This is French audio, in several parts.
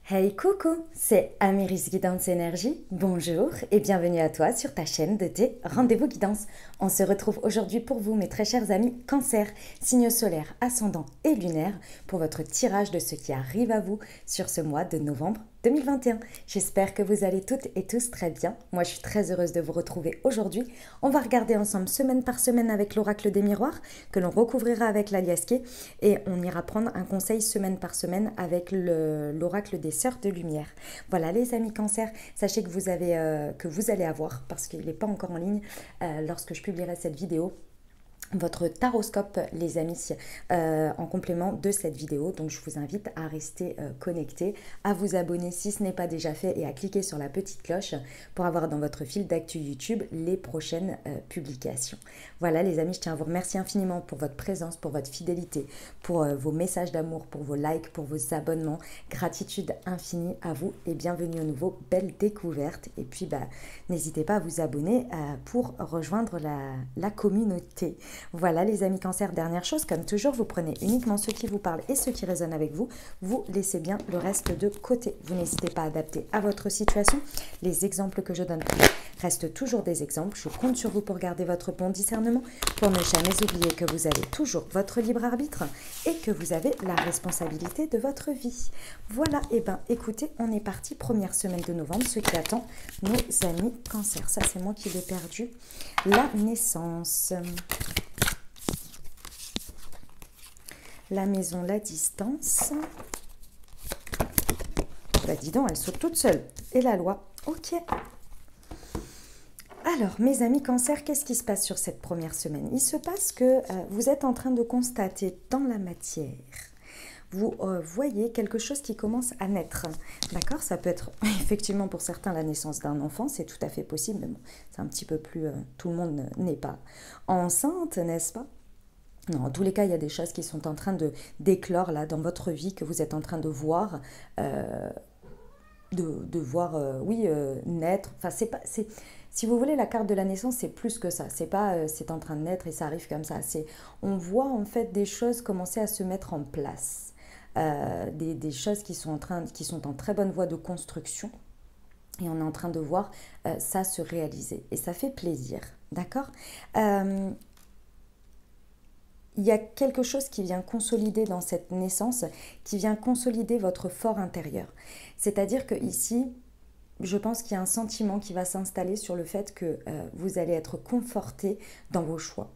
Hey coucou, c'est Améris Guidance Énergie. Bonjour et bienvenue à toi sur ta chaîne de tes rendez-vous guidance. On se retrouve aujourd'hui pour vous, mes très chers amis Cancer, signe solaire, ascendant et lunaire, pour votre tirage de ce qui arrive à vous sur ce mois de novembre 2021. J'espère que vous allez toutes et tous très bien. Moi, je suis très heureuse de vous retrouver aujourd'hui. On va regarder ensemble semaine par semaine avec l'oracle des miroirs, que l'on recouvrira avec l'aliasqué, et on ira prendre un conseil semaine par semaine avec l'oracle des sœurs de lumière. Voilà les amis Cancer, sachez que vous allez avoir, parce qu'il n'est pas encore en ligne, lorsque je publierai cette vidéo, votre taroscope, les amis, en complément de cette vidéo. Donc je vous invite à rester connectés, à vous abonner si ce n'est pas déjà fait et à cliquer sur la petite cloche pour avoir dans votre fil d'actu YouTube les prochaines publications. Voilà les amis, je tiens à vous remercier infiniment pour votre présence, pour votre fidélité, pour vos messages d'amour, pour vos likes, pour vos abonnements. Gratitude infinie à vous et bienvenue au nouveau, belle découverte. Et puis n'hésitez pas à vous abonner pour rejoindre la communauté. Voilà les amis Cancer, dernière chose, comme toujours, vous prenez uniquement ce qui vous parle et ce qui résonne avec vous. Vous laissez bien le reste de côté. Vous n'hésitez pas à adapter à votre situation. Les exemples que je donne restent toujours des exemples. Je compte sur vous pour garder votre bon discernement, pour ne jamais oublier que vous avez toujours votre libre arbitre et que vous avez la responsabilité de votre vie. Voilà, et écoutez, on est parti, première semaine de novembre, ce qui attend nos amis Cancer. Ça, c'est moi qui l'ai perdu. La naissance. La maison, la distance. Bah dis donc, elle saute toute seule. Et la loi. Ok. Alors, mes amis Cancer, qu'est-ce qui se passe sur cette première semaine? Il se passe que vous êtes en train de constater dans la matière, vous voyez quelque chose qui commence à naître. D'accord? Ça peut être effectivement pour certains la naissance d'un enfant, c'est tout à fait possible, mais bon, c'est un petit peu plus... tout le monde n'est pas enceinte, n'est-ce pas? Non, en tous les cas, il y a des choses qui sont en train de d'éclore là dans votre vie, que vous êtes en train de voir, naître. Enfin, c'est pas, c'est, si vous voulez, la carte de la naissance, c'est plus que ça. C'est pas, c'est en train de naître et ça arrive comme ça. C'est, on voit en fait des choses commencer à se mettre en place, des choses qui sont en très bonne voie de construction. Et on est en train de voir ça se réaliser. Et ça fait plaisir, d'accord? Il y a quelque chose qui vient consolider dans cette naissance, qui vient consolider votre fort intérieur. C'est-à-dire que ici, je pense qu'il y a un sentiment qui va s'installer sur le fait que vous allez être conforté dans vos choix.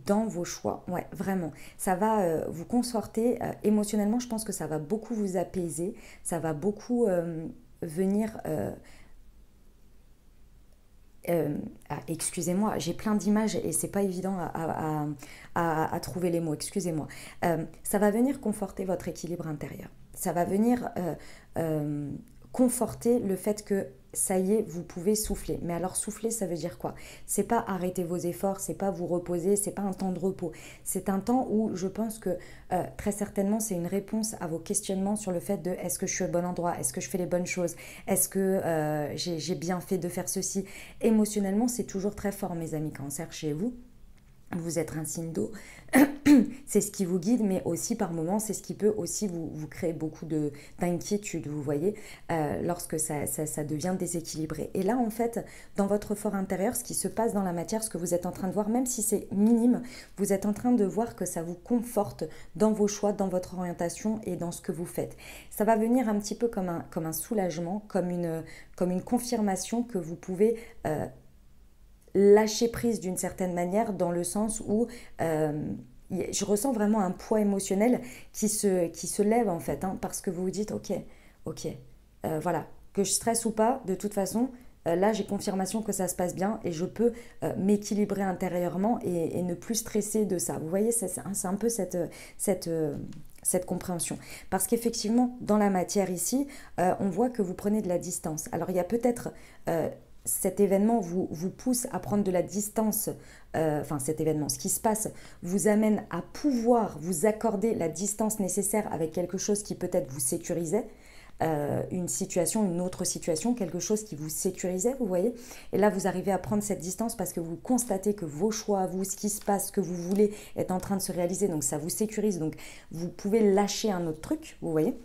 Dans vos choix, ouais, vraiment. Ça va vous conforter émotionnellement, je pense que ça va beaucoup vous apaiser, ça va beaucoup venir... excusez-moi, j'ai plein d'images et c'est pas évident à trouver les mots, excusez-moi. Ça va venir conforter votre équilibre intérieur. Ça va venir conforter le fait que ça y est, vous pouvez souffler. Mais alors souffler, ça veut dire quoi? C'est pas arrêter vos efforts, c'est pas vous reposer, c'est pas un temps de repos. C'est un temps où je pense que très certainement c'est une réponse à vos questionnements sur le fait de est-ce que je suis au bon endroit, est-ce que je fais les bonnes choses, est-ce que j'ai bien fait de faire ceci. Émotionnellement, c'est toujours très fort, mes amis Cancer, chez vous. Vous êtes un signe d'eau, c'est ce qui vous guide, mais aussi par moments, c'est ce qui peut aussi vous créer beaucoup d'inquiétude, vous voyez, lorsque ça devient déséquilibré. Et là, en fait, dans votre fort intérieur, ce qui se passe dans la matière, ce que vous êtes en train de voir, même si c'est minime, vous êtes en train de voir que ça vous conforte dans vos choix, dans votre orientation et dans ce que vous faites. Ça va venir un petit peu comme un soulagement, comme une confirmation que vous pouvez... lâcher prise d'une certaine manière, dans le sens où je ressens vraiment un poids émotionnel qui se lève en fait, hein, parce que vous vous dites ok, voilà, que je stresse ou pas, de toute façon, là j'ai confirmation que ça se passe bien et je peux m'équilibrer intérieurement et ne plus stresser de ça. Vous voyez, c'est un peu cette compréhension. Parce qu'effectivement, dans la matière ici, on voit que vous prenez de la distance. Alors il y a peut-être... cet événement vous pousse à prendre de la distance, cet événement, ce qui se passe, vous amène à pouvoir vous accorder la distance nécessaire avec quelque chose qui peut-être vous sécurisait, une autre situation, quelque chose qui vous sécurisait, vous voyez. Et là, vous arrivez à prendre cette distance parce que vous constatez que vos choix à vous, ce qui se passe, ce que vous voulez, est en train de se réaliser, donc ça vous sécurise, donc vous pouvez lâcher un autre truc, vous voyez.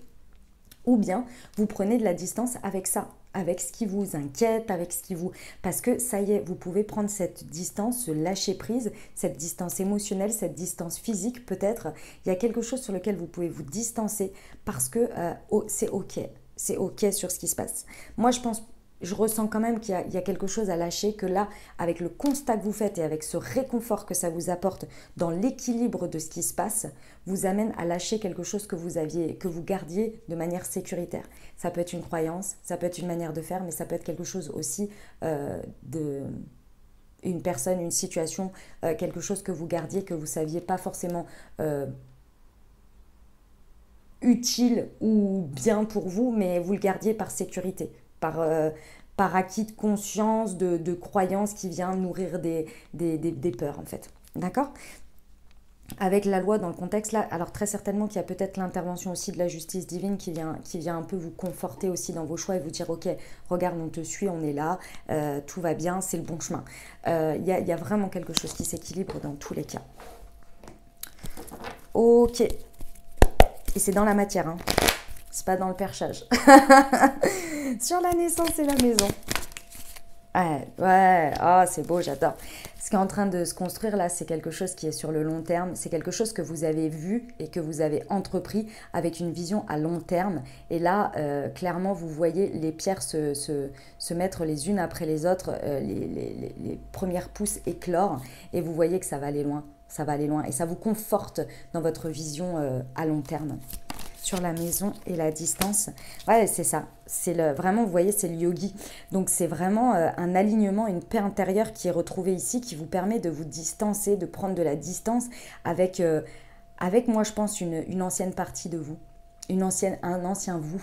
Ou bien vous prenez de la distance avec ça, avec ce qui vous inquiète, avec ce qui vous... Parce que ça y est, vous pouvez prendre cette distance, se lâcher prise, cette distance émotionnelle, cette distance physique peut-être. Il y a quelque chose sur lequel vous pouvez vous distancer parce que c'est OK. C'est OK sur ce qui se passe. Moi, je ressens quand même qu'il y a quelque chose à lâcher, que là, avec le constat que vous faites et avec ce réconfort que ça vous apporte dans l'équilibre de ce qui se passe, vous amène à lâcher quelque chose que vous gardiez de manière sécuritaire. Ça peut être une croyance, ça peut être une manière de faire, mais ça peut être quelque chose aussi une personne, une situation, quelque chose que vous gardiez, que vous ne saviez pas forcément utile ou bien pour vous, mais vous le gardiez par sécurité, par acquis de conscience, de croyance qui vient nourrir des peurs en fait. D'accord ? Avec la loi dans le contexte là, alors très certainement qu'il y a peut-être l'intervention aussi de la justice divine qui vient un peu vous conforter aussi dans vos choix et vous dire ok, regarde, on te suit, on est là, tout va bien, c'est le bon chemin. Il y a vraiment quelque chose qui s'équilibre dans tous les cas. Ok. Et c'est dans la matière, hein. C'est pas dans le perchage. Sur la naissance et la maison. Ouais, oh, c'est beau, j'adore. Ce qui est en train de se construire là, c'est quelque chose qui est sur le long terme. C'est quelque chose que vous avez vu et que vous avez entrepris avec une vision à long terme. Et là, clairement, vous voyez les pierres se mettre les unes après les autres, les premières pousses éclore. Et vous voyez que ça va aller loin. Ça va aller loin. Et ça vous conforte dans votre vision à long terme. Sur la maison et la distance. Ouais, c'est ça. Vraiment, vous voyez, c'est le yogi. Donc, c'est vraiment un alignement, une paix intérieure qui est retrouvée ici, qui vous permet de vous distancer, de prendre de la distance avec moi, je pense, une ancienne partie de vous. Un ancien vous.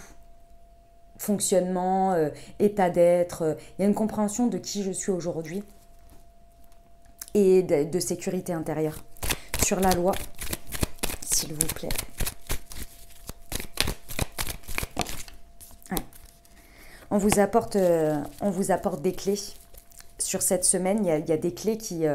Fonctionnement, état d'être. Il y a une compréhension de qui je suis aujourd'hui et de sécurité intérieure. Sur la loi, s'il vous plaît. On vous apporte des clés sur cette semaine. Il y a des clés qui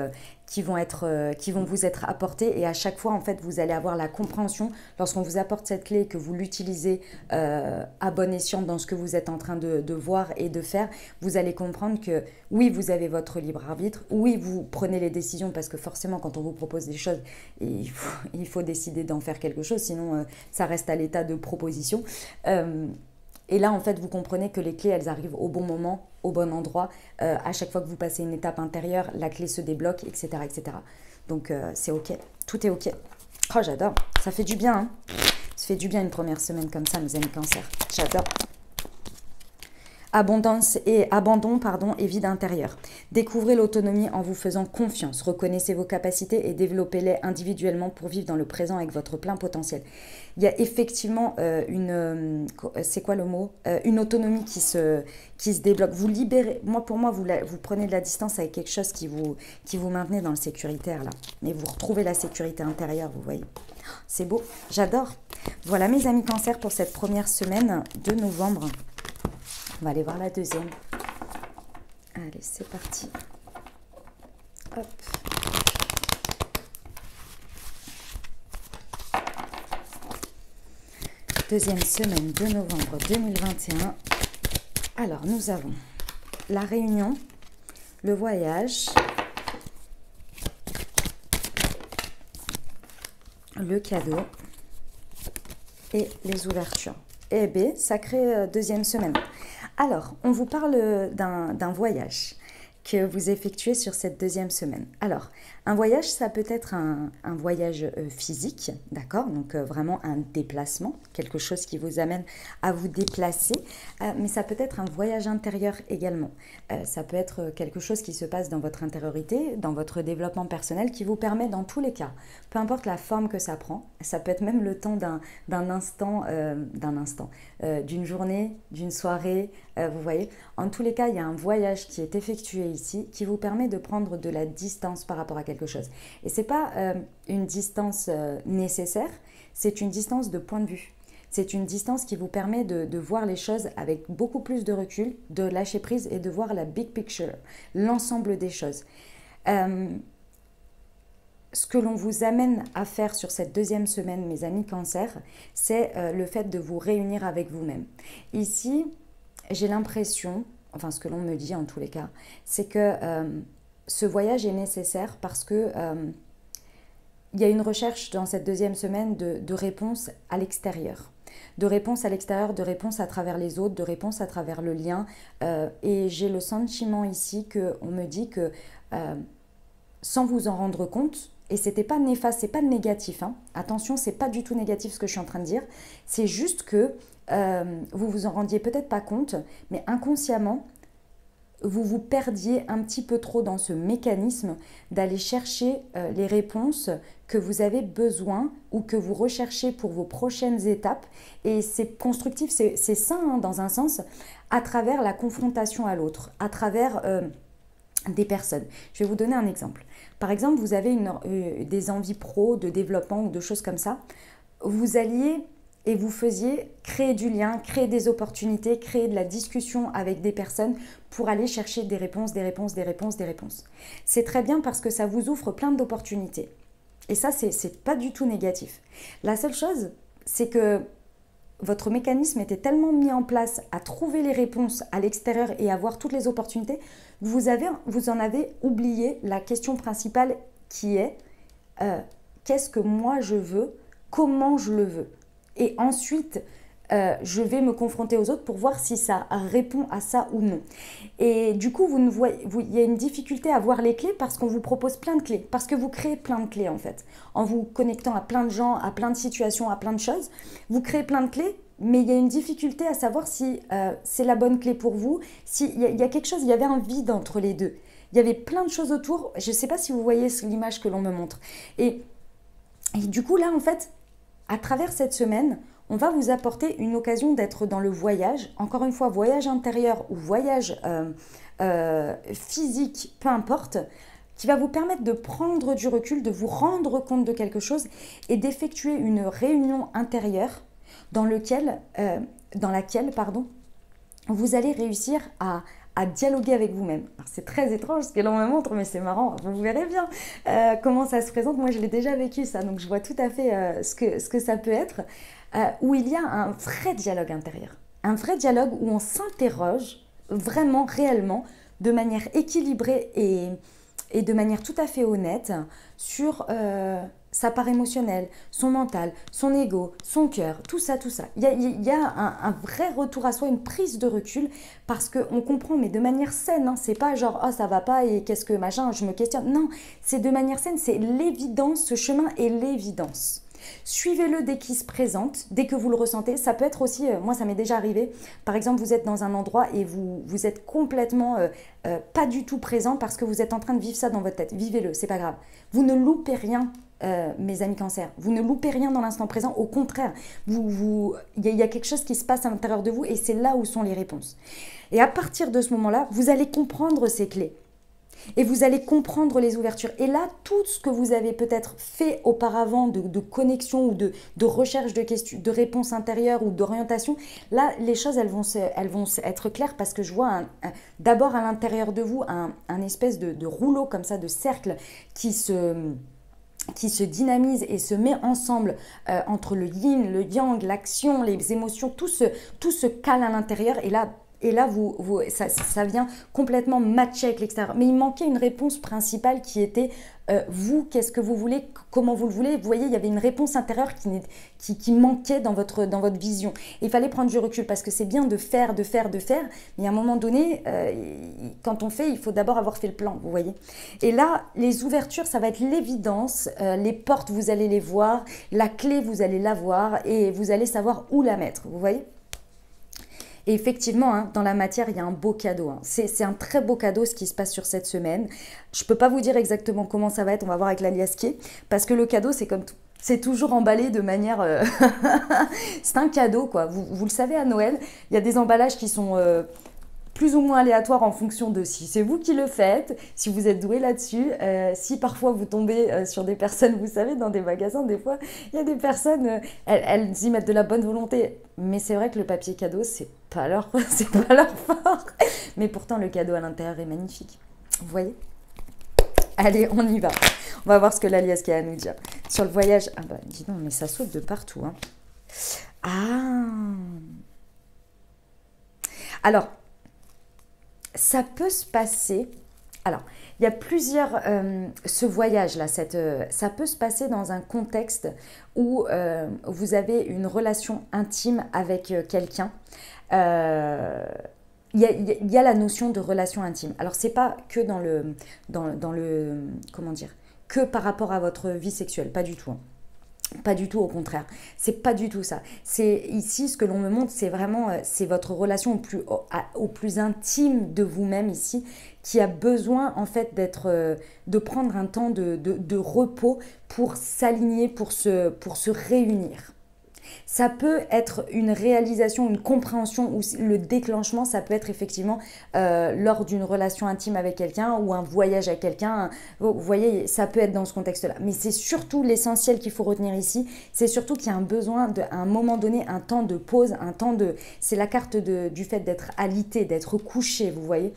vont vous être apportées et à chaque fois, en fait, vous allez avoir la compréhension lorsqu'on vous apporte cette clé et que vous l'utilisez à bon escient dans ce que vous êtes en train de voir et de faire. Vous allez comprendre que oui, vous avez votre libre arbitre. Oui, vous prenez les décisions parce que forcément, quand on vous propose des choses, il faut décider d'en faire quelque chose. Sinon, ça reste à l'état de proposition. Et là, en fait, vous comprenez que les clés, elles arrivent au bon moment, au bon endroit. À chaque fois que vous passez une étape intérieure, la clé se débloque, etc. etc. Donc, c'est OK. Tout est OK. Oh, j'adore. Ça fait du bien, hein. Ça fait du bien une première semaine comme ça, mes amis Cancer. J'adore. Abondant et vide intérieur. Découvrez l'autonomie en vous faisant confiance. Reconnaissez vos capacités et développez-les individuellement pour vivre dans le présent avec votre plein potentiel. Il y a effectivement c'est quoi le mot, une autonomie qui se débloque. Vous libérez. Pour moi, vous prenez de la distance avec quelque chose qui vous maintenait dans le sécuritaire là. Mais vous retrouvez la sécurité intérieure, vous voyez. C'est beau. J'adore. Voilà mes amis Cancer pour cette première semaine de novembre. On va aller voir la deuxième. Allez, c'est parti. Hop. Deuxième semaine de novembre 2021. Alors, nous avons la réunion, le voyage, le cadeau et les ouvertures. Eh bien, sacrée deuxième semaine. Alors, on vous parle d'un voyage que vous effectuez sur cette deuxième semaine. Alors, un voyage, ça peut être un voyage physique, d'accord? Donc, vraiment un déplacement, quelque chose qui vous amène à vous déplacer. Mais ça peut être un voyage intérieur également. Ça peut être quelque chose qui se passe dans votre intériorité, dans votre développement personnel, qui vous permet dans tous les cas, peu importe la forme que ça prend, ça peut être même le temps d'un instant, d'une journée, d'une soirée, vous voyez. En tous les cas, il y a un voyage qui est effectué ici, qui vous permet de prendre de la distance par rapport à quelque chose. Et ce n'est pas une distance nécessaire, c'est une distance de point de vue. C'est une distance qui vous permet de voir les choses avec beaucoup plus de recul, de lâcher prise et de voir la big picture, l'ensemble des choses. ce que l'on vous amène à faire sur cette deuxième semaine, mes amis Cancer, c'est le fait de vous réunir avec vous-même. Ici, j'ai l'impression, enfin ce que l'on me dit en tous les cas, c'est que ce voyage est nécessaire parce que il y a une recherche dans cette deuxième semaine de réponses à l'extérieur. De réponses à l'extérieur, de réponses à travers les autres, de réponses à travers le lien. Et j'ai le sentiment ici qu'on me dit que sans vous en rendre compte, et c'était pas néfaste, c'est pas négatif, hein. Attention, c'est pas du tout négatif ce que je suis en train de dire, c'est juste que vous vous en rendiez peut-être pas compte, mais inconsciemment, vous vous perdiez un petit peu trop dans ce mécanisme d'aller chercher les réponses que vous avez besoin ou que vous recherchez pour vos prochaines étapes. Et c'est constructif, c'est sain hein, dans un sens, à travers la confrontation à l'autre, à travers des personnes. Je vais vous donner un exemple. Par exemple, vous avez des envies pro, de développement ou de choses comme ça. Vous alliez et vous faisiez créer du lien, créer des opportunités, créer de la discussion avec des personnes pour aller chercher des réponses, des réponses, des réponses, des réponses. C'est très bien parce que ça vous ouvre plein d'opportunités. Et ça, c'est pas du tout négatif. La seule chose, c'est que votre mécanisme était tellement mis en place à trouver les réponses à l'extérieur et à voir toutes les opportunités, vous en avez oublié la question principale qui est qu'est-ce que moi je veux, comment je le veux. Et ensuite, je vais me confronter aux autres pour voir si ça répond à ça ou non. Et du coup, il y a une difficulté à voir les clés parce qu'on vous propose plein de clés, parce que vous créez plein de clés en fait. En vous connectant à plein de gens, à plein de situations, à plein de choses, vous créez plein de clés, mais il y a une difficulté à savoir si c'est la bonne clé pour vous, s'il y a quelque chose, il y avait un vide entre les deux. Il y avait plein de choses autour, je ne sais pas si vous voyez l'image que l'on me montre. Et du coup, là, en fait, à travers cette semaine, on va vous apporter une occasion d'être dans le voyage, encore une fois, voyage intérieur ou voyage physique, peu importe, qui va vous permettre de prendre du recul, de vous rendre compte de quelque chose et d'effectuer une réunion intérieure dans laquelle vous allez réussir à dialoguer avec vous-même. C'est très étrange ce que l'on me montre, mais c'est marrant, vous verrez bien comment ça se présente. Moi, je l'ai déjà vécu ça, donc je vois tout à fait ce que ça peut être, où il y a un vrai dialogue intérieur. Un vrai dialogue où on s'interroge vraiment, réellement, de manière équilibrée et de manière tout à fait honnête sur sa part émotionnelle, son mental, son ego, son cœur, tout ça, tout ça. Il y a un vrai retour à soi, une prise de recul parce qu'on comprend, mais de manière saine. Hein, c'est pas genre, oh ça va pas et qu'est-ce que machin, je me questionne. Non, c'est de manière saine, c'est l'évidence, ce chemin est l'évidence. Suivez-le dès qu'il se présente, dès que vous le ressentez. Ça peut être aussi, moi ça m'est déjà arrivé, par exemple vous êtes dans un endroit et vous êtes complètement pas du tout présent parce que vous êtes en train de vivre ça dans votre tête. Vivez-le, c'est pas grave. Vous ne loupez rien, mes amis Cancer. Vous ne loupez rien dans l'instant présent, au contraire. Il y a quelque chose qui se passe à l'intérieur de vous et c'est là où sont les réponses. Et à partir de ce moment-là, vous allez comprendre ces clés. Et vous allez comprendre les ouvertures. Et là, tout ce que vous avez peut-être fait auparavant de connexion ou de recherche de questions, de réponses intérieures ou d'orientation, là, les choses, elles vont être claires parce que je vois d'abord à l'intérieur de vous un espèce de rouleau comme ça, de cercle qui se dynamise et se met ensemble entre le yin, le yang, l'action, les émotions, tout se cale à l'intérieur. Et là, ça vient complètement matcher avec l'extérieur. Mais il manquait une réponse principale qui était vous, qu'est-ce que vous voulez, comment vous le voulez. Vous voyez, il y avait une réponse intérieure qui manquait dans votre vision. Et il fallait prendre du recul parce que c'est bien de faire. Mais à un moment donné, quand on fait, il faut d'abord avoir fait le plan, vous voyez. Et là, les ouvertures, ça va être l'évidence. Les portes, vous allez les voir. La clé, vous allez la voir. Et vous allez savoir où la mettre, vous voyez. Et effectivement, hein, dans la matière, il y a un beau cadeau. Hein. C'est un très beau cadeau ce qui se passe sur cette semaine. Je ne peux pas vous dire exactement comment ça va être, on va voir avec l'alias qui est, parce que le cadeau, c'est comme tout. C'est toujours emballé de manière... c'est un cadeau, quoi. Vous le savez, à Noël, il y a des emballages qui sont... plus ou moins aléatoire en fonction de si c'est vous qui le faites, si vous êtes doué là-dessus, si parfois vous tombez sur des personnes, vous savez, dans des magasins, des fois, il y a des personnes, elles y mettent de la bonne volonté, mais c'est vrai que le papier cadeau, c'est pas leur fort, mais pourtant le cadeau à l'intérieur est magnifique, vous voyez ? Allez, on y va. On va voir ce que l'alias a à nous dire. Sur le voyage, ah bah dis donc, mais ça saute de partout. Hein. Ah. Alors, ça peut se passer. Alors, il y a plusieurs. Ce voyage-là, ça peut se passer dans un contexte où vous avez une relation intime avec quelqu'un. Il y a la notion de relation intime. Alors, c'est pas que dans le. Comment dire? Que par rapport à votre vie sexuelle, pas du tout. Hein. Pas du tout, au contraire. C'est pas du tout ça. C'est ici, ce que l'on me montre, c'est vraiment, c'est votre relation au plus intime de vous-même ici, qui a besoin en fait de prendre un temps de repos pour s'aligner, pour se réunir. Ça peut être une réalisation, une compréhension ou le déclenchement, ça peut être effectivement lors d'une relation intime avec quelqu'un ou un voyage avec quelqu'un. Vous voyez, ça peut être dans ce contexte-là. Mais c'est surtout l'essentiel qu'il faut retenir ici, c'est surtout qu'il y a un besoin, à un moment donné, un temps de pause, un temps de... C'est la carte du fait d'être alité, d'être couché, vous voyez.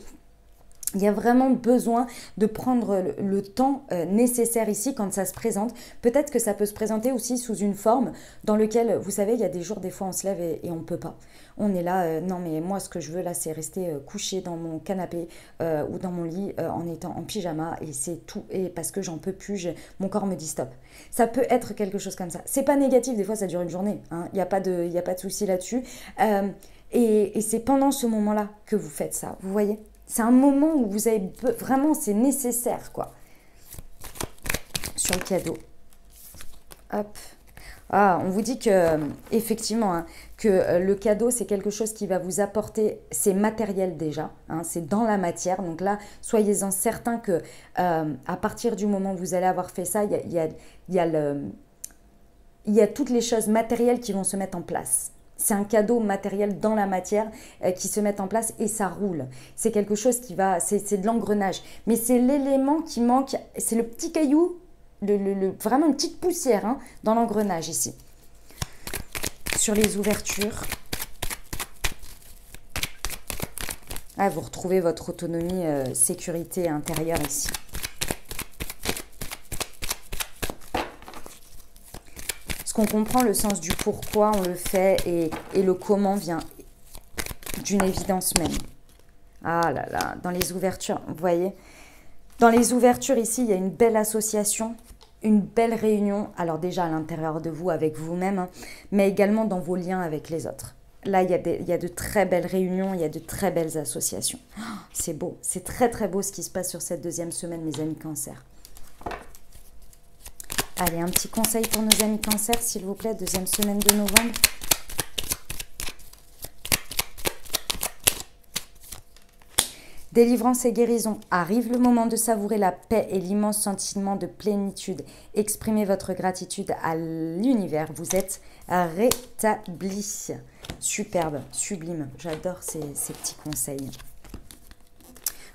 Il y a vraiment besoin de prendre le temps nécessaire ici quand ça se présente. Peut-être que ça peut se présenter aussi sous une forme dans laquelle, vous savez, il y a des jours, des fois on se lève et on ne peut pas. On est là, non mais moi ce que je veux là c'est rester couché dans mon canapé ou dans mon lit en étant en pyjama et c'est tout. Et parce que j'en peux plus, mon corps me dit stop. Ça peut être quelque chose comme ça. C'est pas négatif, des fois ça dure une journée. Hein. Il n'y a pas de souci là-dessus. Et c'est pendant ce moment-là que vous faites ça, vous voyez ? C'est un moment où vous avez vraiment, c'est nécessaire, quoi. Sur le cadeau. Hop. Ah, on vous dit que, effectivement, hein, que le cadeau, c'est quelque chose qui va vous apporter, c'est matériel déjà, hein, c'est dans la matière. Donc là, soyez-en certains que à partir du moment où vous allez avoir fait ça, il y a toutes les choses matérielles qui vont se mettre en place. C'est un cadeau matériel dans la matière qui se met en place et ça roule. C'est quelque chose qui va, c'est de l'engrenage. Mais c'est l'élément qui manque, c'est le petit caillou, vraiment une petite poussière hein, dans l'engrenage ici. Sur les ouvertures. Ah, vous retrouvez votre autonomie, sécurité intérieure ici. Parce qu'on comprend le sens du pourquoi on le fait et le comment vient d'une évidence même. Ah là là, dans les ouvertures, vous voyez, dans les ouvertures ici, il y a une belle association, une belle réunion, alors déjà à l'intérieur de vous, avec vous-même, hein, mais également dans vos liens avec les autres. Là, il y a de très belles réunions, il y a de très belles associations. Oh, c'est beau, c'est très très beau ce qui se passe sur cette deuxième semaine, mes amis Cancer. Allez, un petit conseil pour nos amis Cancer, s'il vous plaît, deuxième semaine de novembre. Délivrance et guérison. Arrive le moment de savourer la paix et l'immense sentiment de plénitude. Exprimez votre gratitude à l'univers. Vous êtes rétabli. Superbe, sublime. J'adore ces petits conseils.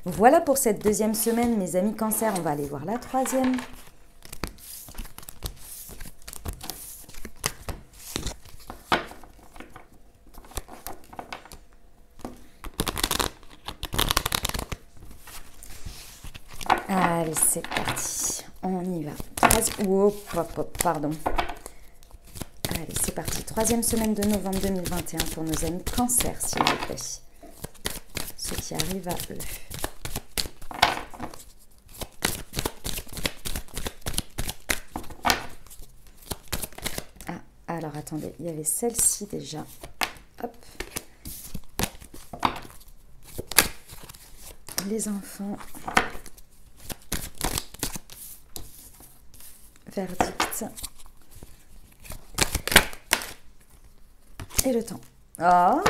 Voilà pour cette deuxième semaine, mes amis Cancer. On va aller voir la troisième. Allez, c'est parti. On y va. Pardon. Allez, c'est parti. Troisième semaine de novembre 2021 pour nos amis Cancer, s'il vous plaît. Ceux qui arrivent à eux. Ah, alors attendez. Il y avait celle-ci déjà. Hop. Les enfants... Verdict. Et le temps. Oh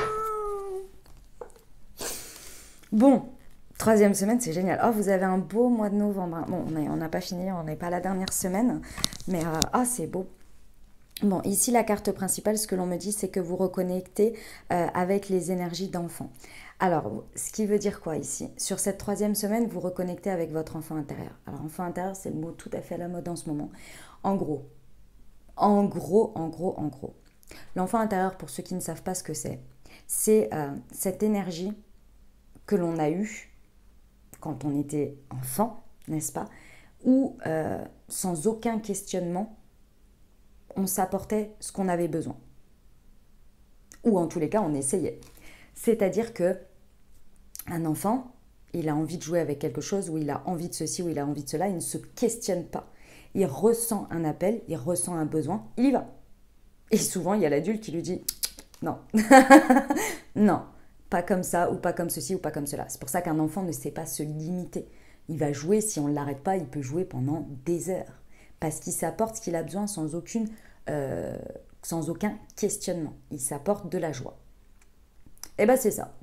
bon, troisième semaine, c'est génial. Oh, vous avez un beau mois de novembre. Bon, on n'a pas fini, on n'est pas la dernière semaine. Mais c'est beau. Bon, ici, la carte principale, ce que l'on me dit, c'est que vous reconnectez avec les énergies d'enfant. Alors, ce qui veut dire quoi ici? Sur cette troisième semaine, vous reconnectez avec votre enfant intérieur. Alors, enfant intérieur, c'est le mot tout à fait à la mode en ce moment. En gros, l'enfant intérieur, pour ceux qui ne savent pas ce que c'est cette énergie que l'on a eue quand on était enfant, n'est-ce pas? où, sans aucun questionnement, on s'apportait ce qu'on avait besoin. Ou en tous les cas, on essayait. C'est-à-dire que un enfant, il a envie de jouer avec quelque chose, ou il a envie de ceci, ou il a envie de cela, il ne se questionne pas. Il ressent un appel, il ressent un besoin, il y va. Et souvent, il y a l'adulte qui lui dit « Non, non, pas comme ça, ou pas comme ceci, ou pas comme cela ». C'est pour ça qu'un enfant ne sait pas se limiter. Il va jouer, si on ne l'arrête pas, il peut jouer pendant des heures. Parce qu'il s'apporte ce qu'il a besoin sans aucun questionnement. Il s'apporte de la joie. Et bien c'est ça.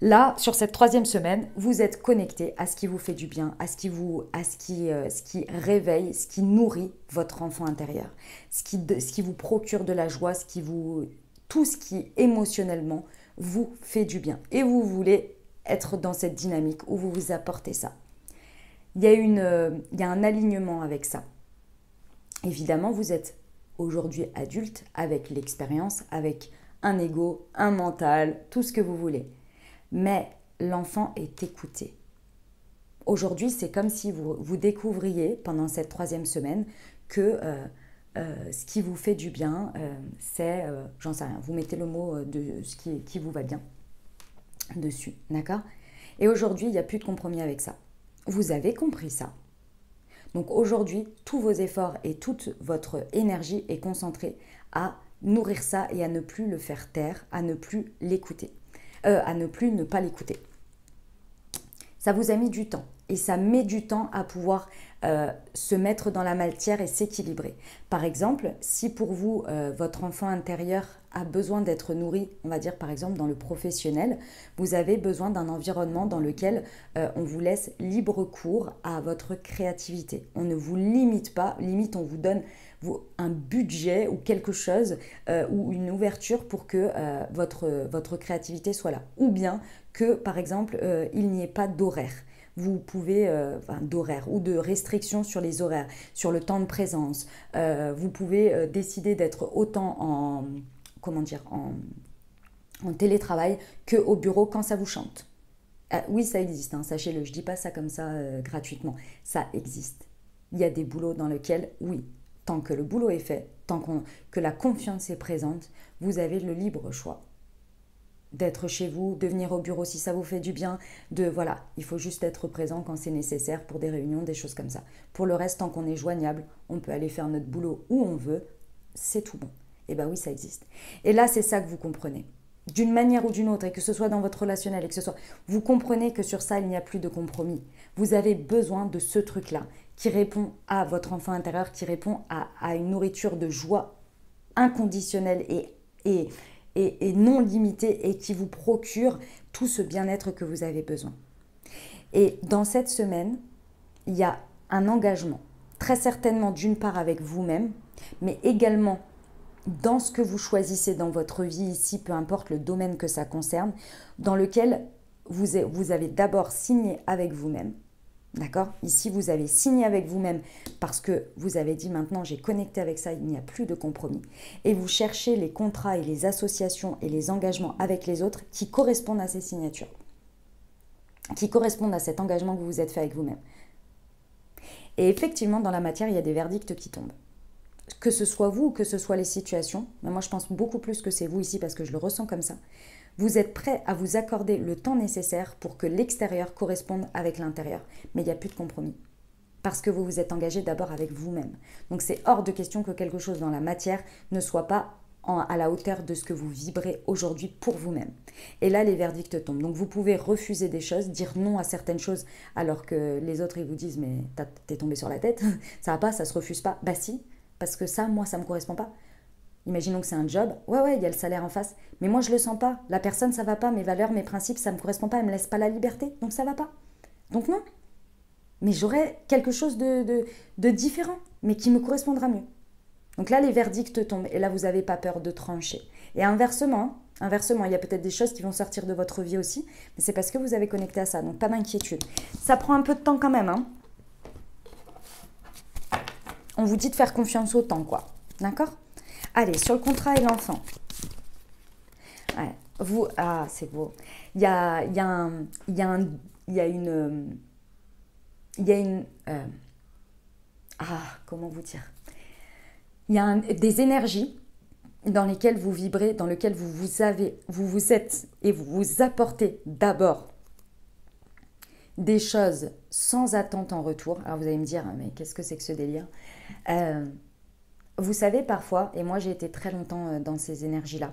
Là, sur cette 3e semaine, vous êtes connecté à ce qui vous fait du bien, à ce qui réveille, ce qui nourrit votre enfant intérieur, ce qui vous procure de la joie, tout ce qui émotionnellement vous fait du bien. Et vous voulez être dans cette dynamique où vous vous apportez ça. Il y a un alignement avec ça. Évidemment, vous êtes aujourd'hui adulte avec l'expérience, avec un ego, un mental, tout ce que vous voulez. Mais l'enfant est écouté. Aujourd'hui, c'est comme si vous découvriez pendant cette 3e semaine que ce qui vous fait du bien, c'est, j'en sais rien, vous mettez le mot de ce qui vous va bien dessus, d'accord? Et aujourd'hui, il n'y a plus de compromis avec ça. Vous avez compris ça. Donc aujourd'hui, tous vos efforts et toute votre énergie est concentrée à nourrir ça et à ne plus le faire taire, à ne plus l'écouter. Ne pas l'écouter. Ça vous a mis du temps et ça met du temps à pouvoir se mettre dans la matière et s'équilibrer. Par exemple, si pour vous, votre enfant intérieur a besoin d'être nourri, on va dire par exemple dans le professionnel, vous avez besoin d'un environnement dans lequel on vous laisse libre cours à votre créativité. On ne vous limite pas, limite on vous donne un budget ou quelque chose ou une ouverture pour que votre créativité soit là. Ou bien que, par exemple, il n'y ait pas d'horaire. Vous pouvez, d'horaire ou de restrictions sur les horaires, sur le temps de présence. Vous pouvez décider d'être autant en télétravail qu'au bureau quand ça vous chante. Oui, ça existe, hein, sachez-le, je ne dis pas ça comme ça gratuitement. Ça existe. Il y a des boulots dans lesquels, oui, tant que le boulot est fait, que la confiance est présente, vous avez le libre choix d'être chez vous, de venir au bureau si ça vous fait du bien, voilà, il faut juste être présent quand c'est nécessaire pour des réunions, des choses comme ça. Pour le reste, tant qu'on est joignable, on peut aller faire notre boulot où on veut, c'est tout bon. Et bien oui, ça existe. Et là, c'est ça que vous comprenez. D'une manière ou d'une autre, et que ce soit dans votre relationnel, et que ce soit, vous comprenez que sur ça, il n'y a plus de compromis. Vous avez besoin de ce truc-là, qui répond à votre enfant intérieur, qui répond à une nourriture de joie inconditionnelle et non limitée, et qui vous procure tout ce bien-être que vous avez besoin. Et dans cette semaine, il y a un engagement, très certainement d'une part avec vous-même, mais également dans ce que vous choisissez dans votre vie ici, peu importe le domaine que ça concerne, dans lequel vous avez d'abord signé avec vous-même. D'accord? Ici, vous avez signé avec vous-même parce que vous avez dit maintenant, j'ai connecté avec ça, il n'y a plus de compromis. Et vous cherchez les contrats et les associations et les engagements avec les autres qui correspondent à ces signatures, qui correspondent à cet engagement que vous vous êtes fait avec vous-même. Et effectivement, dans la matière, il y a des verdicts qui tombent. Que ce soit vous ou que ce soit les situations, mais moi je pense beaucoup plus que c'est vous ici parce que je le ressens comme ça, vous êtes prêt à vous accorder le temps nécessaire pour que l'extérieur corresponde avec l'intérieur. Mais il n'y a plus de compromis. Parce que vous vous êtes engagé d'abord avec vous-même. Donc c'est hors de question que quelque chose dans la matière ne soit pas à la hauteur de ce que vous vibrez aujourd'hui pour vous-même. Et là, les verdicts tombent. Donc vous pouvez refuser des choses, dire non à certaines choses, alors que les autres ils vous disent « mais t'es tombé sur la tête, ça va pas, ça se refuse pas ». Bah si, parce que ça, moi, ça me correspond pas. Imaginons que c'est un job, ouais, il y a le salaire en face, mais moi je le sens pas, la personne ça va pas, mes valeurs, mes principes, ça me correspond pas, elle me laisse pas la liberté, donc ça va pas. Donc non. Mais j'aurai quelque chose de différent, mais qui me correspondra mieux. Donc là les verdicts tombent, et là vous n'avez pas peur de trancher. Et inversement, il y a peut-être des choses qui vont sortir de votre vie aussi, mais c'est parce que vous avez connecté à ça, donc pas d'inquiétude. Ça prend un peu de temps quand même, hein. On vous dit de faire confiance au temps, quoi. D'accord ? Allez, sur le contrat et l'enfant. Ouais, c'est beau. Il y a il y a une... comment vous dire? Il y a des énergies dans lesquelles vous vibrez, dans lesquelles vous êtes et vous vous apportez d'abord des choses sans attente en retour. Alors vous allez me dire, mais qu'est-ce que c'est que ce délire? Vous savez parfois, et moi j'ai été très longtemps dans ces énergies-là,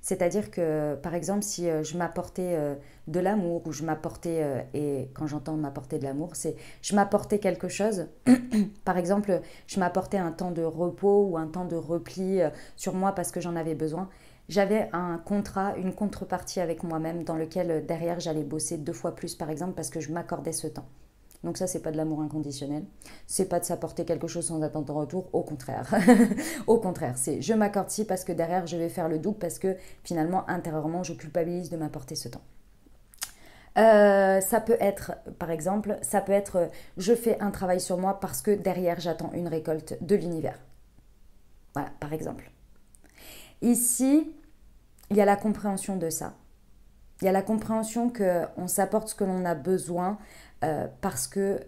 c'est-à-dire que par exemple si je m'apportais de l'amour ou je m'apportais, et quand j'entends m'apporter de l'amour, c'est je m'apportais quelque chose, par exemple je m'apportais un temps de repos ou un temps de repli sur moi parce que j'en avais besoin. J'avais un contrat, une contrepartie avec moi-même dans lequel derrière j'allais bosser 2 fois plus par exemple parce que je m'accordais ce temps. Donc ça, c'est pas de l'amour inconditionnel, c'est pas de s'apporter quelque chose sans attendre en retour, au contraire. Au contraire, c'est je m'accorde ci parce que derrière je vais faire le double parce que finalement intérieurement je culpabilise de m'apporter ce temps. Ça peut être, par exemple, ça peut être je fais un travail sur moi parce que derrière j'attends une récolte de l'univers. Voilà, par exemple. Ici, il y a la compréhension de ça. Il y a la compréhension qu'on s'apporte ce que l'on a besoin parce que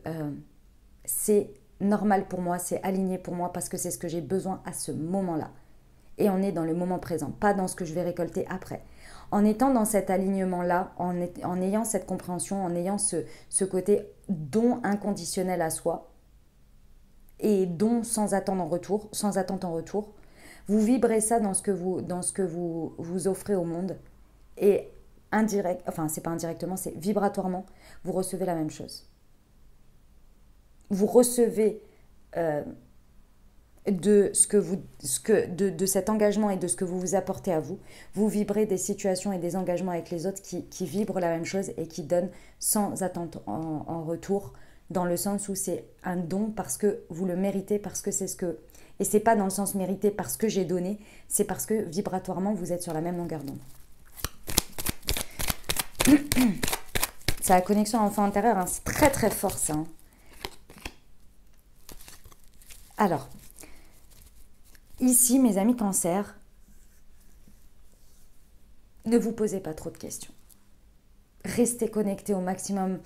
c'est normal pour moi, c'est aligné pour moi, parce que c'est ce que j'ai besoin à ce moment-là. Et on est dans le moment présent, pas dans ce que je vais récolter après. En étant dans cet alignement-là, en ayant cette compréhension, en ayant ce côté don inconditionnel à soi, et don sans attente en retour, vous vibrez ça dans ce que vous offrez au monde. Et c'est pas indirectement, c'est vibratoirement, vous recevez la même chose. Vous recevez de cet engagement et de ce que vous vous apportez à vous. Vous vibrez des situations et des engagements avec les autres qui vibrent la même chose et qui donnent sans attente en retour, dans le sens où c'est un don parce que vous le méritez, parce que c'est ce que... Et c'est pas dans le sens mérité parce que j'ai donné, c'est parce que vibratoirement vous êtes sur la même longueur d'onde. C'est la connexion enfant intérieur, hein. C'est très très fort ça. Hein. Alors, ici mes amis cancer, ne vous posez pas trop de questions. Restez connectés au maximum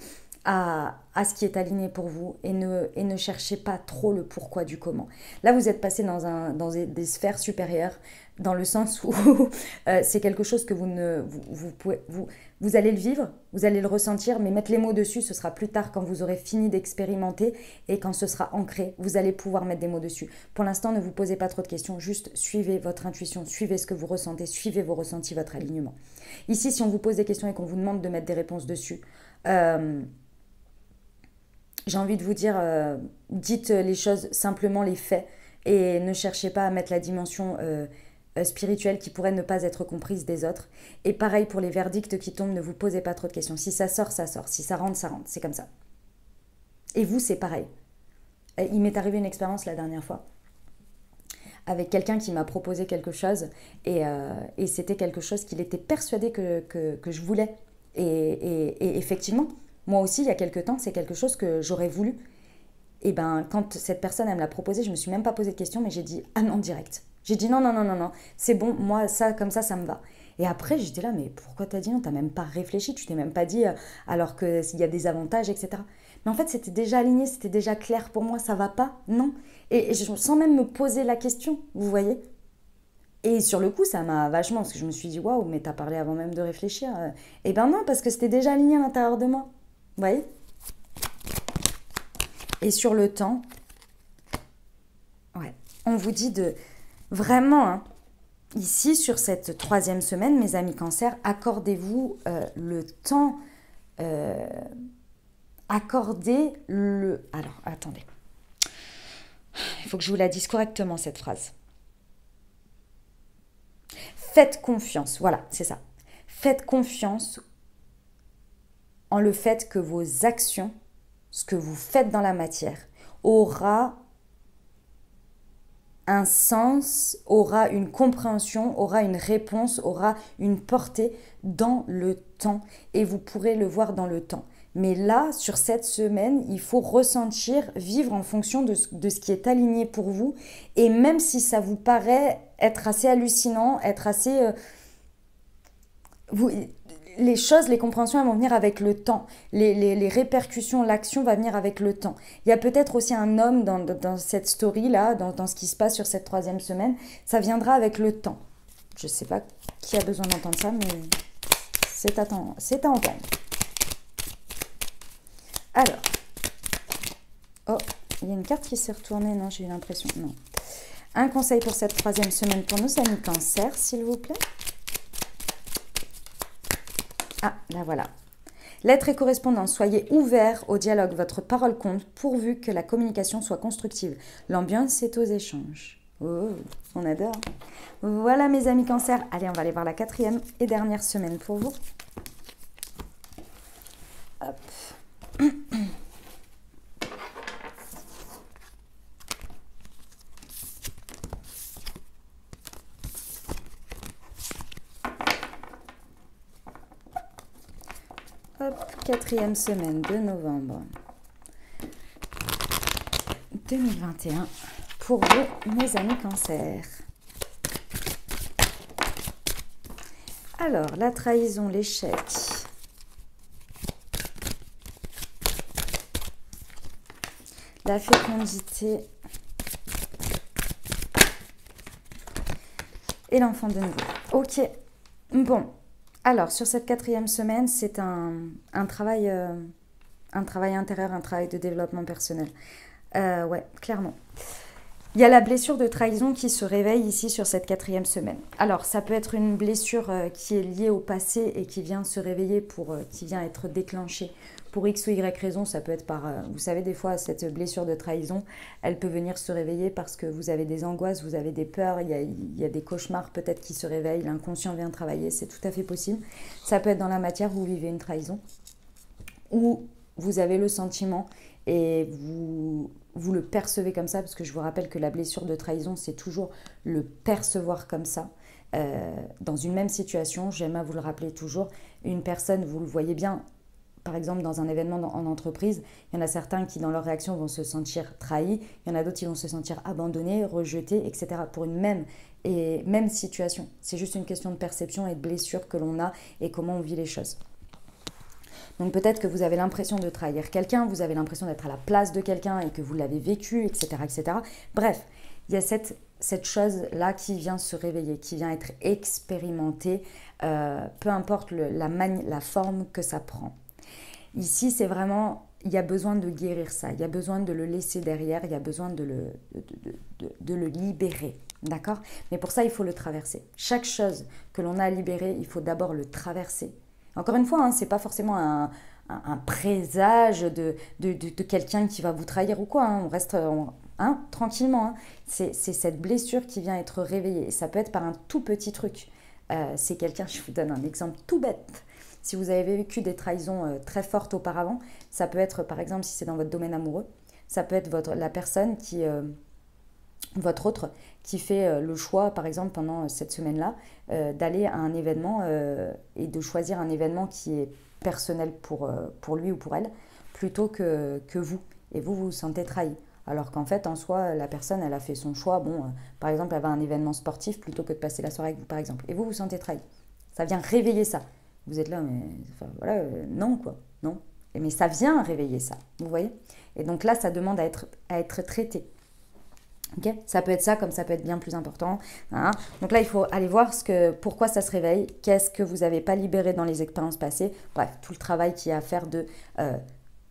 à ce qui est aligné pour vous et ne cherchez pas trop le pourquoi du comment. Là, vous êtes passé dans des sphères supérieures, dans le sens où c'est quelque chose que vous allez le vivre, vous allez le ressentir, mais mettre les mots dessus, ce sera plus tard quand vous aurez fini d'expérimenter et quand ce sera ancré, vous allez pouvoir mettre des mots dessus. Pour l'instant, ne vous posez pas trop de questions, juste suivez votre intuition, suivez ce que vous ressentez, suivez vos ressentis, votre alignement. Ici, si on vous pose des questions et qu'on vous demande de mettre des réponses dessus, j'ai envie de vous dire, dites les choses simplement, les faits, et ne cherchez pas à mettre la dimension spirituelle qui pourrait ne pas être comprise des autres. Et pareil pour les verdicts qui tombent, ne vous posez pas trop de questions. Si ça sort, ça sort. Si ça rentre, ça rentre. C'est comme ça. Et vous, c'est pareil. Il m'est arrivé une expérience la dernière fois avec quelqu'un qui m'a proposé quelque chose et c'était quelque chose qu'il était persuadé que je voulais. Et effectivement, moi aussi, il y a quelques temps, c'est quelque chose que j'aurais voulu. Et ben, quand cette personne, elle me l'a proposé, je me suis même pas posé de questions, mais j'ai dit « Ah non, direct ». J'ai dit « Non, non, non, non, non, c'est bon, moi, ça, comme ça me va ». Et après, j'étais là « Mais pourquoi t'as dit non? T'as même pas réfléchi, tu t'es même pas dit alors qu'il y a des avantages, etc. » Mais en fait, c'était déjà aligné, c'était déjà clair pour moi, ça va pas, non. Et sans même me poser la question, vous voyez. Et sur le coup, ça m'a vachement, parce que je me suis dit « Waouh, mais t'as parlé avant même de réfléchir. » Et ben non, parce que c'était déjà aligné à l'intérieur de moi. Vous voyez? Et sur le temps, ouais, on vous dit de vraiment, hein, ici sur cette 3e semaine, mes amis cancer, accordez-vous le temps, accordez le... Alors, attendez. Il faut que je vous la dise correctement, cette phrase. Faites confiance, voilà, c'est ça. Faites confiance en le fait que vos actions, ce que vous faites dans la matière, aura un sens, aura une compréhension, aura une réponse, aura une portée dans le temps. Et vous pourrez le voir dans le temps. Mais là, sur cette semaine, il faut ressentir, vivre en fonction de ce qui est aligné pour vous. Et même si ça vous paraît être assez hallucinant, être assez... les choses, les compréhensions, elles vont venir avec le temps. Les répercussions, l'action va venir avec le temps. Il y a peut-être aussi un homme dans cette story-là, dans ce qui se passe sur cette 3e semaine. Ça viendra avec le temps. Je ne sais pas qui a besoin d'entendre ça, mais c'est à entendre. Alors. Oh, il y a une carte qui s'est retournée. Non, j'ai eu l'impression. Non. Un conseil pour cette 3e semaine pour nos amis Cancer, s'il vous plaît. Ah, là voilà. Lettre et correspondance, soyez ouverts au dialogue, votre parole compte, pourvu que la communication soit constructive. L'ambiance est aux échanges. Oh, on adore. Voilà mes amis Cancer. Allez, on va aller voir la 4e et dernière semaine pour vous. Hop. Hop, 4e semaine de novembre 2021 pour vous, mes amis Cancer. Alors, la trahison, l'échec. La fécondité. Et l'enfant de nouveau. Ok, bon. Alors, sur cette 4e semaine, c'est un travail intérieur, un travail de développement personnel. Ouais, clairement. Il y a la blessure de trahison qui se réveille ici sur cette 4e semaine. Alors, ça peut être une blessure qui est liée au passé et qui vient se réveiller, qui vient être déclenchée pour X ou Y raison. Ça peut être par, vous savez, des fois, cette blessure de trahison, elle peut venir se réveiller parce que vous avez des angoisses, vous avez des peurs, il y a des cauchemars peut-être qui se réveillent, l'inconscient vient travailler, c'est tout à fait possible. Ça peut être dans la matière, vous vivez une trahison, ou vous avez le sentiment et vous le percevez comme ça, parce que je vous rappelle que la blessure de trahison, c'est toujours le percevoir comme ça. Dans une même situation, j'aime à vous le rappeler toujours, une personne, vous le voyez bien, par exemple dans un événement en entreprise, il y en a certains qui dans leur réaction vont se sentir trahis, il y en a d'autres qui vont se sentir abandonnés, rejetés, etc. pour une même situation. C'est juste une question de perception et de blessure que l'on a et comment on vit les choses. Donc peut-être que vous avez l'impression de trahir quelqu'un, vous avez l'impression d'être à la place de quelqu'un et que vous l'avez vécu, etc., etc. Bref, il y a cette chose-là qui vient se réveiller, qui vient être expérimentée, peu importe la forme que ça prend. Ici, c'est vraiment, il y a besoin de guérir ça, il y a besoin de le laisser derrière, il y a besoin de le libérer, d'accord? Mais pour ça, il faut le traverser. Chaque chose que l'on a à libérer, il faut d'abord le traverser. Encore une fois, hein, ce n'est pas forcément un présage de quelqu'un qui va vous trahir ou quoi. Hein. On reste tranquillement. Hein. C'est cette blessure qui vient être réveillée. Et ça peut être par un tout petit truc. C'est quelqu'un, je vous donne un exemple tout bête. Si vous avez vécu des trahisons très fortes auparavant, ça peut être, par exemple, si c'est dans votre domaine amoureux, ça peut être la personne votre autre qui fait le choix, par exemple, pendant cette semaine-là, d'aller à un événement et de choisir un événement qui est personnel pour lui ou pour elle, plutôt que vous. Et vous vous sentez trahi. Alors qu'en fait, en soi, la personne, elle a fait son choix. Bon, par exemple, elle va à un événement sportif plutôt que de passer la soirée avec vous, par exemple. Et vous vous sentez trahi. Ça vient réveiller ça. Vous êtes là, mais enfin, voilà, non, quoi. Non. Mais ça vient réveiller ça. Vous voyez? Et donc là, ça demande à être traité. Okay, ça peut être ça, comme ça peut être bien plus important. Hein. Donc là, il faut aller voir pourquoi ça se réveille, qu'est-ce que vous n'avez pas libéré dans les expériences passées. Bref, tout le travail qu'il y a à faire de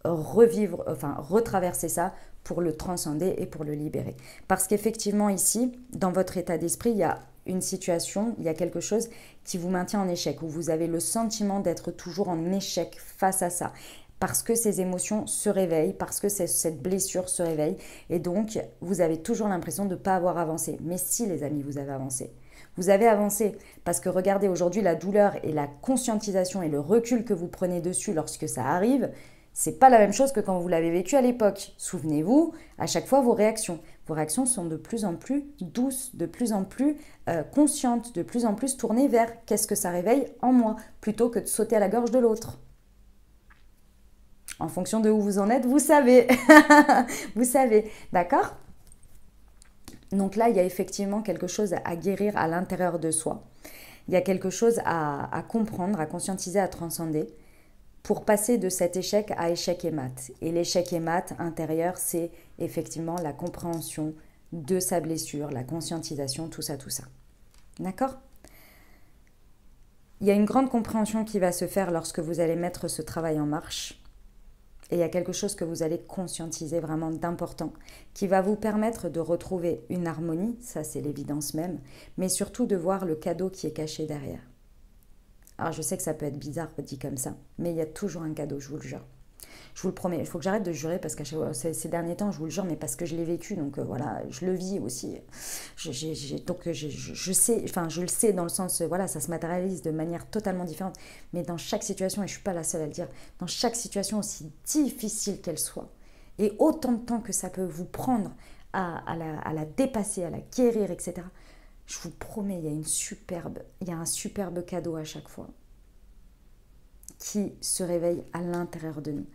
retraverser ça pour le transcender et pour le libérer. Parce qu'effectivement, ici, dans votre état d'esprit, il y a une situation, il y a quelque chose qui vous maintient en échec, où vous avez le sentiment d'être toujours en échec face à ça. Parce que ces émotions se réveillent, parce que cette blessure se réveille. Et donc, vous avez toujours l'impression de ne pas avoir avancé. Mais si, les amis, vous avez avancé. Vous avez avancé parce que regardez, aujourd'hui, la douleur et la conscientisation et le recul que vous prenez dessus lorsque ça arrive, c'est pas la même chose que quand vous l'avez vécu à l'époque. Souvenez-vous, à chaque fois, vos réactions sont de plus en plus douces, de plus en plus conscientes, de plus en plus tournées vers qu'est-ce que ça réveille en moi, plutôt que de sauter à la gorge de l'autre. En fonction de où vous en êtes, vous savez. Vous savez, d'accord? Donc là, il y a effectivement quelque chose à guérir à l'intérieur de soi. Il y a quelque chose à comprendre, à conscientiser, à transcender pour passer de cet échec à échec et mat. Et l'échec et mat intérieur, c'est effectivement la compréhension de sa blessure, la conscientisation, tout ça, tout ça. D'accord? Il y a une grande compréhension qui va se faire lorsque vous allez mettre ce travail en marche. Et il y a quelque chose que vous allez conscientiser vraiment d'important, qui va vous permettre de retrouver une harmonie, ça c'est l'évidence même, mais surtout de voir le cadeau qui est caché derrière. Alors je sais que ça peut être bizarre dit comme ça, mais il y a toujours un cadeau, je vous le jure. Je vous le promets, il faut que j'arrête de jurer parce que ces derniers temps, je vous le jure, mais parce que je l'ai vécu, donc voilà, je le vis aussi. Donc je sais, enfin je le sais dans le sens, voilà, ça se matérialise de manière totalement différente, mais dans chaque situation, et je ne suis pas la seule à le dire, dans chaque situation aussi difficile qu'elle soit, et autant de temps que ça peut vous prendre à la dépasser, à la guérir, etc., je vous promets, il y a un superbe cadeau à chaque fois qui se réveille à l'intérieur de nous.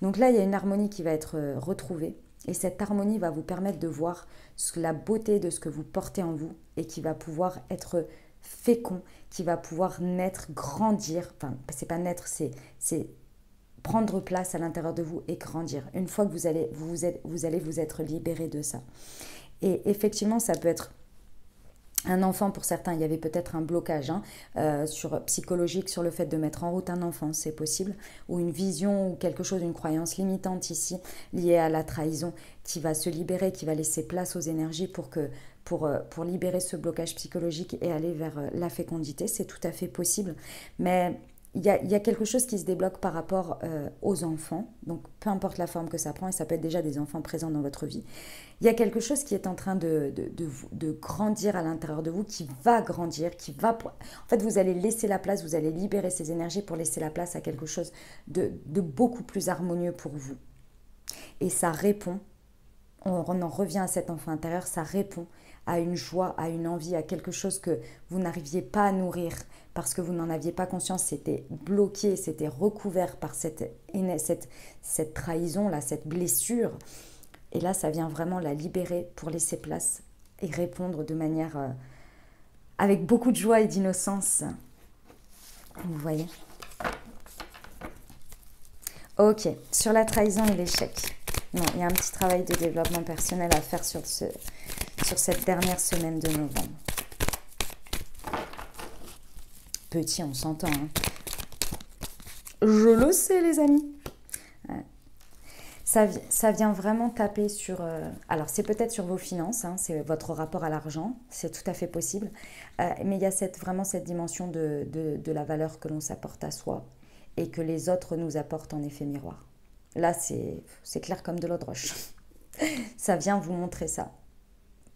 Donc là, il y a une harmonie qui va être retrouvée et cette harmonie va vous permettre de voir la beauté de ce que vous portez en vous et qui va pouvoir être fécond, qui va pouvoir naître, grandir. Enfin, c'est pas naître, c'est prendre place à l'intérieur de vous et grandir. Une fois que vous allez vous être libéré de ça. Et effectivement, ça peut être un enfant, pour certains, il y avait peut-être un blocage psychologique sur le fait de mettre en route un enfant, c'est possible, ou une vision ou quelque chose, une croyance limitante ici, liée à la trahison, qui va se libérer, qui va laisser place aux énergies pour libérer ce blocage psychologique et aller vers la fécondité, c'est tout à fait possible. Mais il y a quelque chose qui se débloque par rapport aux enfants, donc peu importe la forme que ça prend, et ça peut être déjà des enfants présents dans votre vie. Il y a quelque chose qui est en train de grandir à l'intérieur de vous, qui va grandir, En fait, vous allez laisser la place, vous allez libérer ces énergies pour laisser la place à quelque chose de beaucoup plus harmonieux pour vous. Et ça répond, on en revient à cet enfant intérieur, ça répond à une joie, à une envie, à quelque chose que vous n'arriviez pas à nourrir parce que vous n'en aviez pas conscience, c'était bloqué, c'était recouvert par cette trahison, là, cette blessure. Et là, ça vient vraiment la libérer pour laisser place et répondre de manière avec beaucoup de joie et d'innocence. Vous voyez? Ok, sur la trahison et l'échec. Non, il y a un petit travail de développement personnel à faire sur cette dernière semaine de novembre. Petit, on s'entend. Hein. Je le sais, les amis. Ouais. Ça vient vraiment taper sur... alors, c'est peut-être sur vos finances, hein, c'est votre rapport à l'argent, c'est tout à fait possible. Mais il y a vraiment cette dimension de la valeur que l'on s'apporte à soi et que les autres nous apportent en effet miroir. Là, c'est clair comme de l'eau de roche. Ça vient vous montrer ça.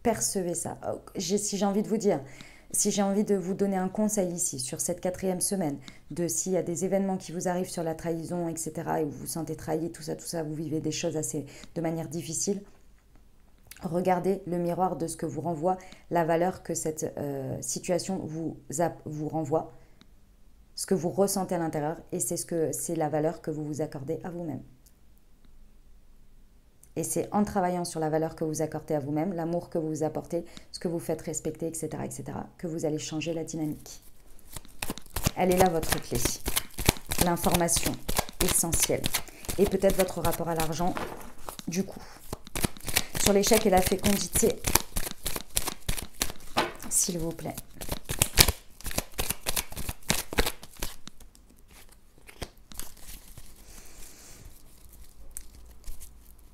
Percevez ça. Si j'ai envie de vous dire, si j'ai envie de vous donner un conseil ici, sur cette 4e semaine, s'il y a des événements qui vous arrivent sur la trahison, etc., et vous vous sentez trahi, tout ça, vous vivez des choses de manière difficile, regardez le miroir de ce que vous renvoie, la valeur que cette situation vous renvoie, ce que vous ressentez à l'intérieur, et c'est la valeur que vous vous accordez à vous-même. Et c'est en travaillant sur la valeur que vous accordez à vous-même, l'amour que vous vous apportez, ce que vous faites respecter, etc., que vous allez changer la dynamique. Elle est là, votre clé. L'information essentielle. Et peut-être votre rapport à l'argent, du coup. Sur l'échec et la fécondité, s'il vous plaît.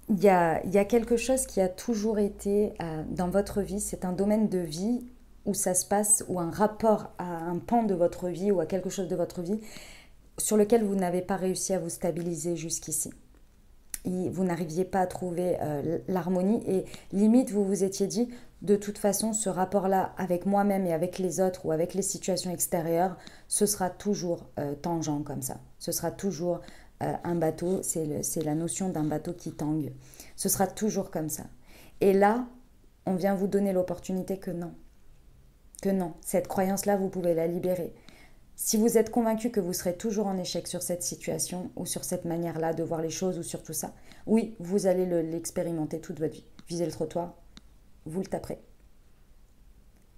Il y a quelque chose qui a toujours été dans votre vie, c'est un domaine de vie où ça se passe, ou un rapport à un pan de votre vie ou à quelque chose de votre vie sur lequel vous n'avez pas réussi à vous stabiliser jusqu'ici. Vous n'arriviez pas à trouver l'harmonie et limite vous vous étiez dit de toute façon ce rapport-là avec moi-même et avec les autres ou avec les situations extérieures, ce sera toujours tangent comme ça. Ce sera toujours un bateau, c'est la notion d'un bateau qui tangue. Ce sera toujours comme ça. Et là, on vient vous donner l'opportunité que non. Que non, cette croyance-là, vous pouvez la libérer. Si vous êtes convaincu que vous serez toujours en échec sur cette situation ou sur cette manière-là de voir les choses ou sur tout ça, oui, vous allez l'expérimenter toute votre vie. Visez le trottoir, vous le taperez.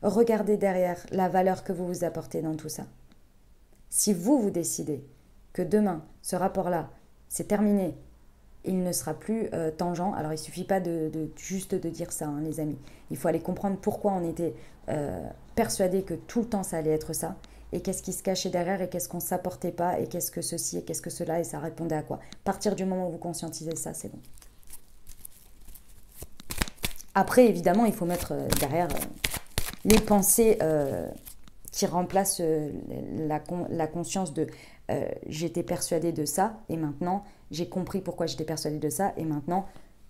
regardez derrière la valeur que vous vous apportez dans tout ça. Si vous décidez que demain, ce rapport-là, c'est terminé, il ne sera plus tangent. Alors, il ne suffit pas juste de dire ça, hein, les amis. Il faut aller comprendre pourquoi on était persuadé que tout le temps, ça allait être ça. Et qu'est-ce qui se cachait derrière et qu'est-ce qu'on ne s'apportait pas et qu'est-ce que ceci et qu'est-ce que cela et ça répondait à quoi. À partir du moment où vous conscientisez ça, c'est bon. Après, évidemment, il faut mettre derrière les pensées qui remplacent la conscience de j'étais persuadée de ça et maintenant j'ai compris pourquoi j'étais persuadée de ça et maintenant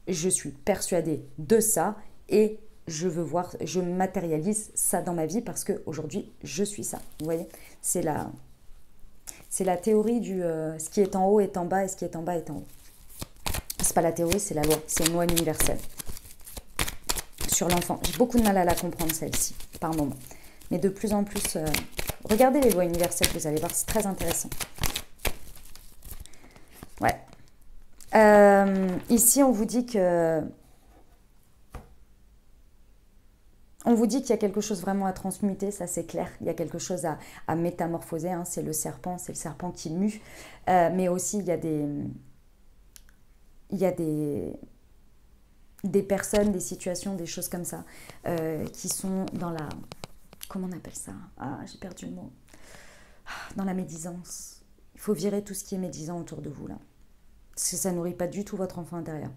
je suis persuadée de ça et je matérialise ça dans ma vie parce qu'aujourd'hui je suis ça. Vous voyez, c'est la théorie du ce qui est en haut est en bas et ce qui est en bas est en haut. C'est pas la théorie, c'est la loi, c'est une loi universelle. Sur l'enfant. J'ai beaucoup de mal à la comprendre, celle-ci, par moment. Mais de plus en plus, regardez les lois universelles, vous allez voir, c'est très intéressant. Ouais. Ici, on vous dit que... On vous dit qu'il y a quelque chose vraiment à transmuter, ça c'est clair. Il y a quelque chose à métamorphoser, hein. C'est le serpent qui mue. Mais aussi, il y a des personnes, des situations, des choses comme ça, qui sont dans la... Comment on appelle ça? Ah, j'ai perdu le mot. Dans la médisance. Il faut virer tout ce qui est médisant autour de vous, là. Parce que ça nourrit pas du tout votre enfant intérieur.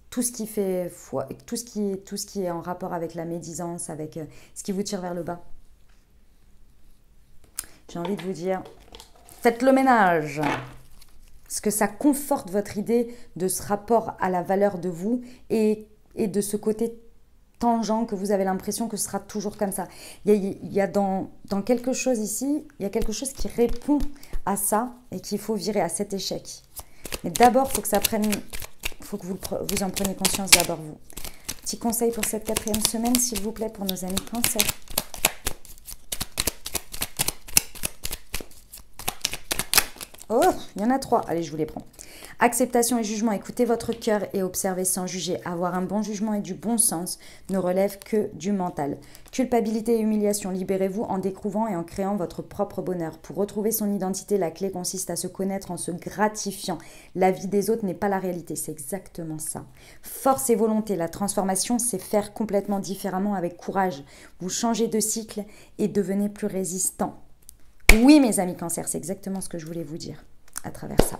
Tout ce qui fait foi, tout ce qui est en rapport avec la médisance, avec ce qui vous tire vers le bas. J'ai envie de vous dire, faites le ménage. Parce que ça conforte votre idée de ce rapport à la valeur de vous et de ce côté tangent que vous avez l'impression que ce sera toujours comme ça. Il y a dans quelque chose ici, il y a quelque chose qui répond à ça et qu'il faut virer à cet échec. Mais d'abord, il faut que ça prenne, faut que vous en preniez conscience d'abord vous. Petit conseil pour cette 4e semaine, s'il vous plaît, pour nos amis Cancer. Oh, il y en a 3. Allez, je vous les prends. Acceptation et jugement. Écoutez votre cœur et observez sans juger. Avoir un bon jugement et du bon sens ne relève que du mental. Culpabilité et humiliation. Libérez-vous en découvrant et en créant votre propre bonheur. Pour retrouver son identité, la clé consiste à se connaître en se gratifiant. La vie des autres n'est pas la réalité. C'est exactement ça. Force et volonté. La transformation, c'est faire complètement différemment avec courage. Vous changez de cycle et devenez plus résistant. Oui, mes amis Cancer, c'est exactement ce que je voulais vous dire à travers ça.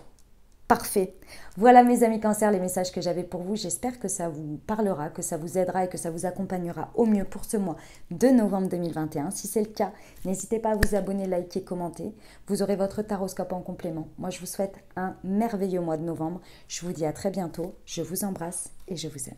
Parfait. Voilà mes amis Cancer, les messages que j'avais pour vous. J'espère que ça vous parlera, que ça vous aidera et que ça vous accompagnera au mieux pour ce mois de novembre 2021. Si c'est le cas, n'hésitez pas à vous abonner, liker, commenter. Vous aurez votre taroscope en complément. Moi, je vous souhaite un merveilleux mois de novembre. Je vous dis à très bientôt. Je vous embrasse et je vous aime.